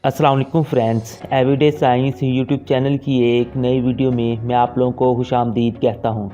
अस्सलाम वालेकुम friends, everyday science YouTube channel की एक नई वीडियो में मैं आप लोगों को खुशामदीद कहता हूं।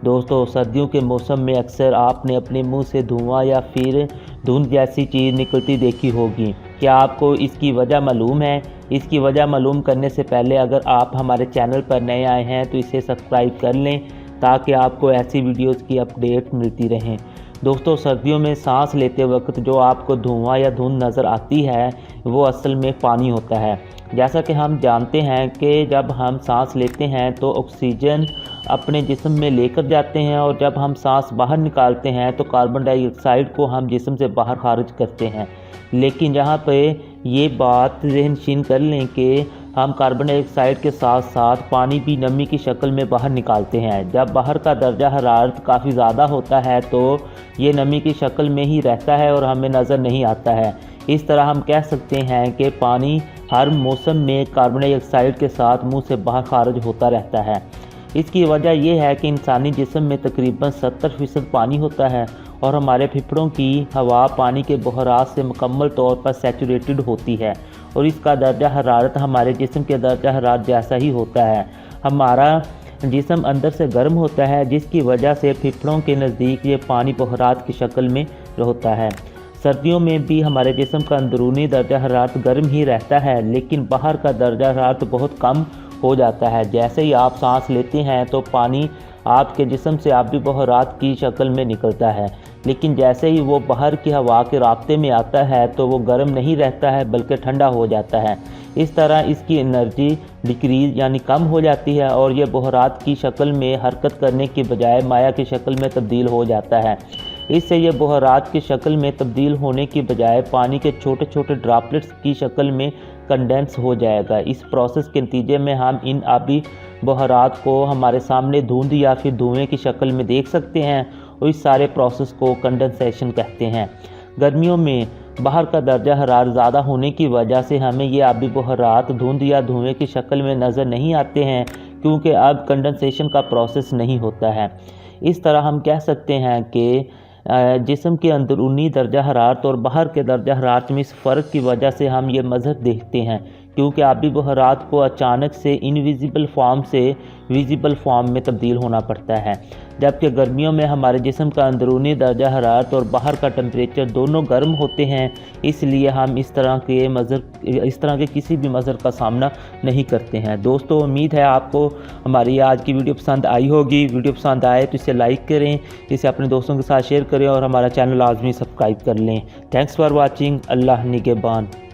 दोस्तों, सर्दियों के मौसम में अक्सर आपने अपने मुंह से धुआं या फिर धुंध जैसी चीज़ निकलती देखी होगी। क्या आपको इसकी वजह मालूम है? इसकी वजह मालूम करने से पहले अगर आप हमारे चैनल पर नए आए हैं तो इसे सब्सक्राइब कर लें ताकि आपको ऐसी वीडियोज़ की अपडेट मिलती रहें। दोस्तों, सर्दियों में सांस लेते वक्त जो आपको धुआं या धुंध नज़र आती है वो असल में पानी होता है। जैसा कि हम जानते हैं कि जब हम सांस लेते हैं तो ऑक्सीजन अपने जिस्म में लेकर जाते हैं और जब हम सांस बाहर निकालते हैं तो कार्बन डाइऑक्साइड को हम जिस्म से बाहर खारिज करते हैं। लेकिन जहाँ पे ये बात ज़हनशीन कर लें कि हम कार्बन डाइऑक्साइड के साथ साथ पानी भी नमी की शक्ल में बाहर निकालते हैं। जब बाहर का दर्जा हरारत काफ़ी ज़्यादा होता है तो ये नमी की शक्ल में ही रहता है और हमें नज़र नहीं आता है। इस तरह हम कह सकते हैं कि पानी हर मौसम में कार्बन डाइऑक्साइड के साथ मुंह से बाहर खारिज होता रहता है। इसकी वजह यह है कि इंसानी जिस्म में तकरीबन 70% पानी होता है और हमारे फेफड़ों की हवा पानी के बहरात से मुकम्मल तौर पर सैचुरेटेड होती है और इसका दर्जा हरारत हमारे जिस्म के दर्जा हरारत जैसा ही होता है। हमारा जिस्म अंदर से गर्म होता है जिसकी वजह से फेफड़ों के नज़दीक ये पानी बहरात की शक्ल में होता है। सर्दियों में भी हमारे जिस्म का अंदरूनी दर्जा हरारत गर्म ही रहता है लेकिन बाहर का दर्जा हरारत बहुत कम हो जाता है। जैसे ही आप सांस लेते हैं तो पानी आपके जिस्म से आबी बहरात की शक्ल में निकलता है, लेकिन जैसे ही वो बाहर की हवा के रास्ते में आता है तो वो गर्म नहीं रहता है बल्कि ठंडा हो जाता है। इस तरह इसकी एनर्जी डिक्रीज यानी कम हो जाती है और ये बहरात की शक्ल में हरकत करने की बजाय माया की शक्ल में तब्दील हो जाता है। इससे ये बहरात की शक्ल में तब्दील होने की बजाय पानी के छोटे छोटे ड्रॉपलेट्स की शक्ल में कंडेंस हो जाएगा। इस प्रोसेस के नतीजे में हम इन आबी बहरात को हमारे सामने धुंध या फिर धुएं की शक्ल में देख सकते हैं और इस सारे प्रोसेस को कंडेंसेशन कहते हैं। गर्मियों में बाहर का दर्जा हरारत ज़्यादा होने की वजह से हमें ये आबी बहरात धुंध या धुएं की शक्ल में नज़र नहीं आते हैं क्योंकि अब कंडेंसेशन का प्रोसेस नहीं होता है। इस तरह हम कह सकते हैं कि जिस्म के अंदरूनी दर्जा हरारत और बाहर के दर्जा हरारत में इस फ़र्क की वजह से हम ये मज़हर देखते हैं क्योंकि आबी बहरात को अचानक से इनविजिबल फॉर्म से विजिबल फॉर्म में तब्दील होना पड़ता है। जबकि गर्मियों में हमारे जिस्म का अंदरूनी दर्जा हरारत और बाहर का टेम्परेचर दोनों गर्म होते हैं, इसलिए हम इस तरह के किसी भी मज़हर का सामना नहीं करते हैं। दोस्तों, उम्मीद है आपको हमारी आज की वीडियो पसंद आई होगी। वीडियो पसंद आए तो इसे लाइक करें, इसे अपने दोस्तों के साथ शेयर करें और हमारा चैनल लाजमी सब्सक्राइब कर लें। Thanks for watching. अल्लाह निगहबान।